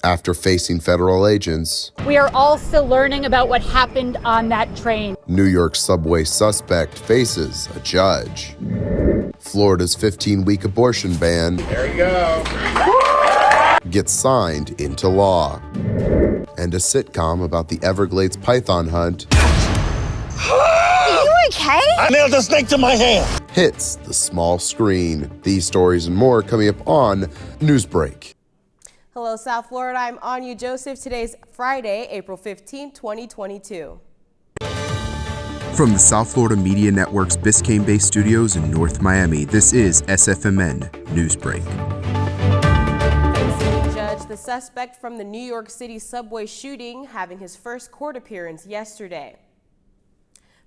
After facing federal agents, we are all still learning about what happened on that train. New York subway suspect faces a judge. Florida's 15-week abortion ban There you go. gets signed into law. And a sitcom about the Everglades python hunt Are you okay? I nailed a snake to my hand. hits the small screen. These stories and more coming up on Newsbreak. Hello, South Florida. I'm Anya Joseph. Today's Friday, April 15, 2022. From the South Florida Media Network's Biscayne-based studios in North Miami, this is SFMN Newsbreak. Facing a judge, the suspect from the New York City subway shooting having his first court appearance yesterday.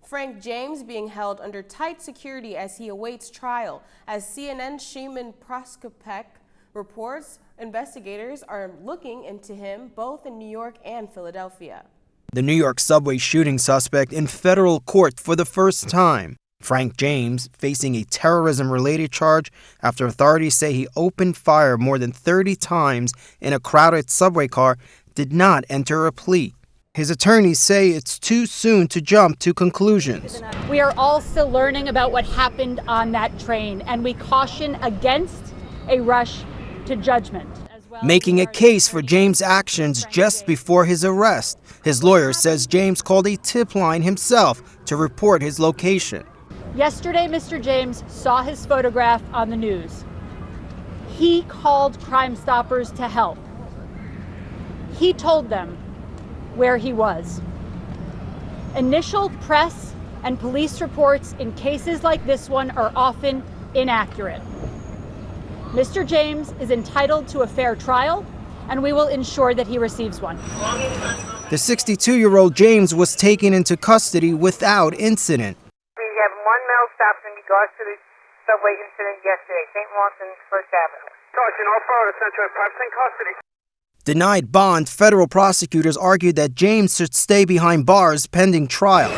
Frank James being held under tight security as he awaits trial. As CNN's Shimon Proskopek reports, investigators are looking into him both in New York and Philadelphia. The New York subway shooting suspect in federal court for the first time. Frank James facing a terrorism-related charge after authorities say he opened fire more than 30 times in a crowded subway car, did not enter a plea. His attorneys say it's too soon to jump to conclusions. We are all still learning about what happened on that train, and we caution against a rush to judgment. Making a case for James' actions just before his arrest. His lawyer says James called a tip line himself to report his location. Yesterday, Mr. James saw his photograph on the news. He called Crime Stoppers to help. He told them where he was. Initial press and police reports in cases like this one are often inaccurate. Mr. James is entitled to a fair trial, and we will ensure that he receives one. The 62-year-old James was taken into custody without incident. We have one male stopped in regards to the subway incident yesterday, St. Martin's, First Avenue. Caution, all Florida Central Parks in custody. Denied bond, federal prosecutors argued that James should stay behind bars pending trial,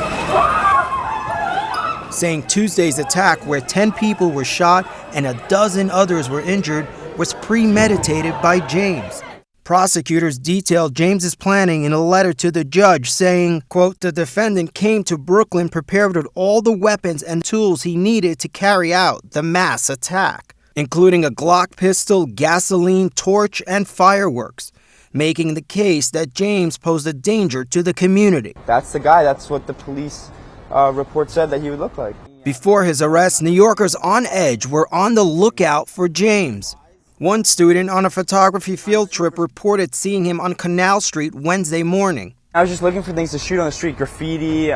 saying Tuesday's attack, where 10 people were shot and a dozen others were injured, was premeditated by James. Prosecutors detailed James's planning in a letter to the judge, saying, quote, the defendant came to Brooklyn prepared with all the weapons and tools he needed to carry out the mass attack, including a Glock pistol, gasoline, torch, and fireworks, making the case that James posed a danger to the community. That's the guy. That's what the police report said that he would look like. Before his arrest, New Yorkers on edge were on the lookout for James. One student on a photography field trip reported seeing him on Canal Street Wednesday morning. I was just looking for things to shoot on the street, graffiti,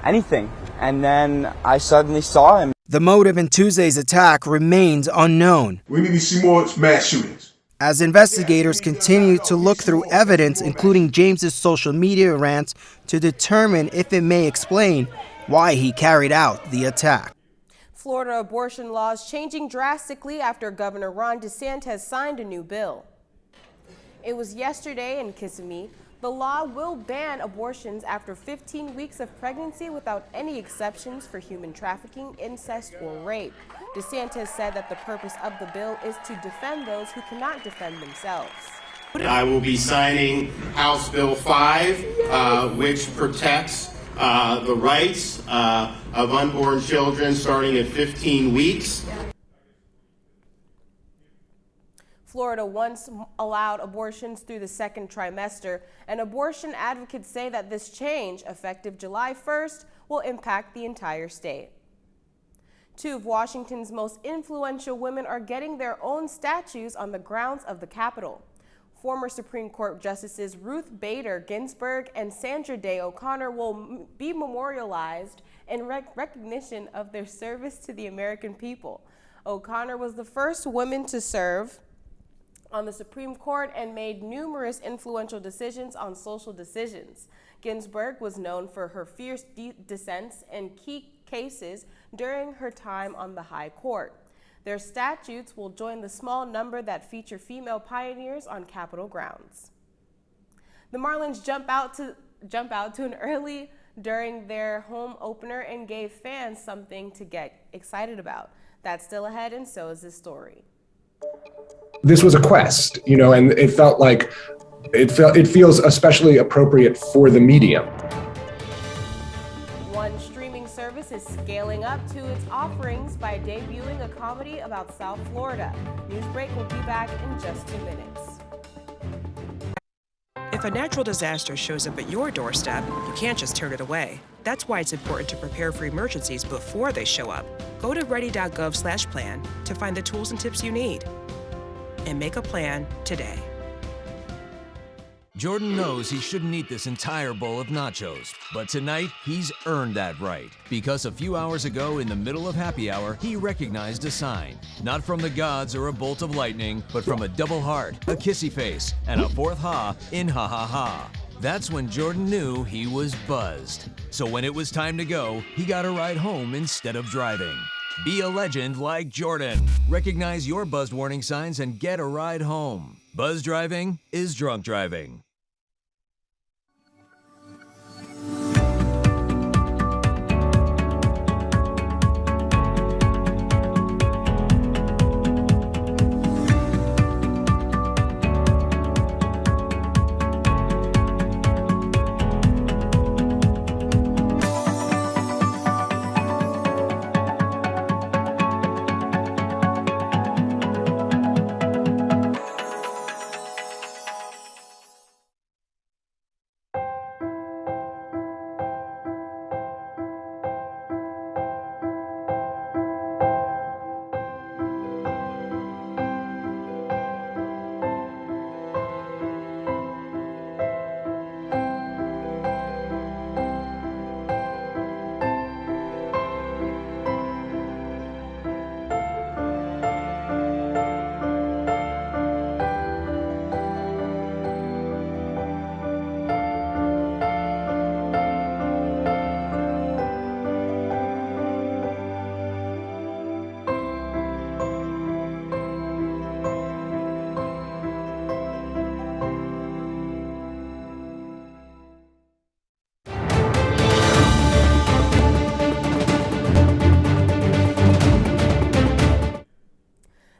anything. And then I suddenly saw him. The motive in Tuesday's attack remains unknown. We need to see more mass shootings. As investigators continue to look through evidence, including James's social media rants, to determine if it may explain why he carried out the attack. Florida abortion laws changing drastically after Governor Ron DeSantis signed a new bill. It was yesterday in Kissimmee. The law will ban abortions after 15 weeks of pregnancy without any exceptions for human trafficking, incest, or rape. DeSantis said that the purpose of the bill is to defend those who cannot defend themselves. I will be signing House Bill 5, which protects the rights of unborn children starting at 15 weeks. Florida once allowed abortions through the second trimester, and abortion advocates say that this change, effective July 1st, will impact the entire state. Two of Washington's most influential women are getting their own statues on the grounds of the Capitol. Former Supreme Court Justices Ruth Bader Ginsburg and Sandra Day O'Connor will be memorialized in recognition of their service to the American people. O'Connor was the first woman to serve on the Supreme Court and made numerous influential decisions on social decisions. Ginsburg was known for her fierce dissents in key cases during her time on the High Court. Their statutes will join the small number that feature female pioneers on Capitol grounds. The Marlins jump out to an early during their home opener and gave fans something to get excited about. That's still ahead, and so is this story. This was a quest, and it felt like it feels especially appropriate for the medium. One streaming service is scaling up to its offerings by debuting a comedy about South Florida. Newsbreak will be back in just 2 minutes. If a natural disaster shows up at your doorstep, you can't just turn it away. That's why it's important to prepare for emergencies before they show up. Go to ready.gov/plan to find the tools and tips you need. And make a plan today. Jordan knows he shouldn't eat this entire bowl of nachos, but tonight he's earned that right. Because a few hours ago, in the middle of happy hour, he recognized a sign. Not from the gods or a bolt of lightning, but from a double heart, a kissy face, and a fourth ha in ha ha ha. That's when Jordan knew he was buzzed. So when it was time to go, he got a ride home instead of driving. Be a legend like Jordan. Recognize your buzzed warning signs and get a ride home. Buzz driving is drunk driving.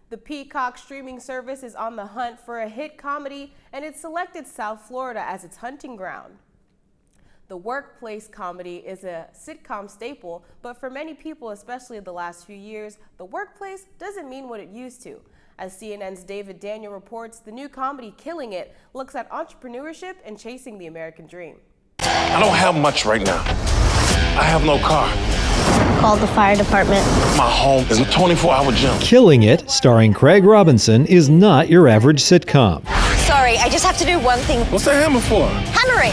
The Peacock streaming service is on the hunt for a hit comedy, and it selected South Florida as its hunting ground. The workplace comedy is a sitcom staple, but for many people, especially in the last few years, the workplace doesn't mean what it used to. As CNN's David Daniel reports, the new comedy Killing It looks at entrepreneurship and chasing the American dream. I don't have much right now. I have no car. Call the fire department. My home is a 24-hour gym. Killing It, starring Craig Robinson, is not your average sitcom. Sorry, I just have to do one thing. What's the hammer for? Hammering!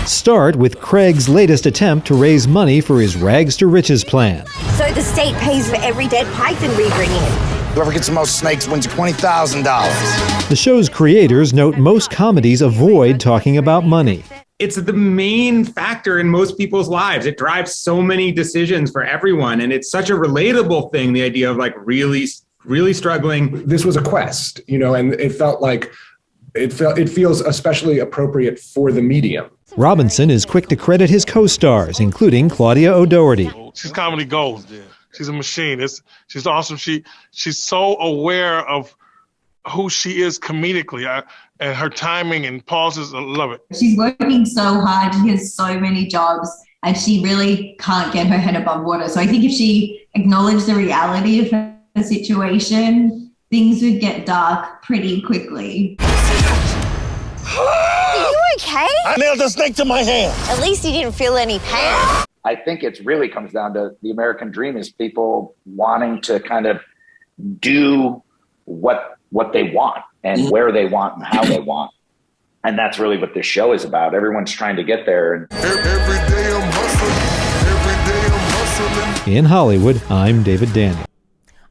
Start with Craig's latest attempt to raise money for his rags to riches plan. So the state pays for every dead python we bring in. Whoever gets the most snakes wins $20,000. The show's creators note most comedies avoid talking about money. It's the main factor in most people's lives. It drives so many decisions for everyone. And it's such a relatable thing, the idea of like really struggling. This was a quest, and it felt like it feels especially appropriate for the medium. Robinson is quick to credit his co-stars, including Claudia O'Doherty. She's comedy gold. She's a machine. She's awesome. She's so aware of who she is comedically, and her timing and pauses. I love it. She's working so hard. She has so many jobs, and she really can't get her head above water. So I think if she acknowledged the reality of her situation, things would get dark pretty quickly. Are you okay? I nailed a snake to my hand. At least you didn't feel any pain. I think it really comes down to the American dream is people wanting to kind of do what they want and where they want and how they want. And that's really what this show is about. Everyone's trying to get there. And every day I'm hustling. Every day I'm hustling. In Hollywood, I'm David Daniel.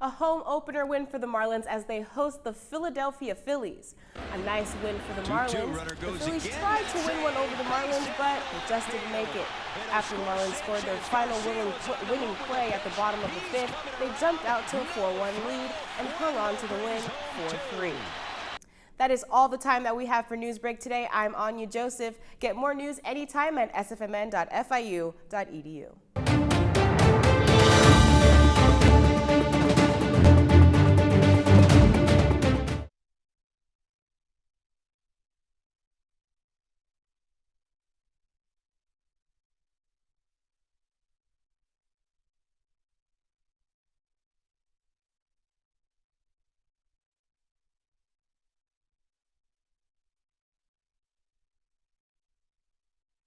A home opener win for the Marlins as they host the Philadelphia Phillies. A nice win for the Marlins. The Phillies tried to win one over the Marlins, but they just didn't make it. After the Marlins scored their final winning play at the bottom of the fifth, they jumped out to a 4-1 lead and hung on to the win 4-3. That is all the time that we have for Newsbreak today. I'm Anya Joseph. Get more news anytime at sfmn.fiu.edu.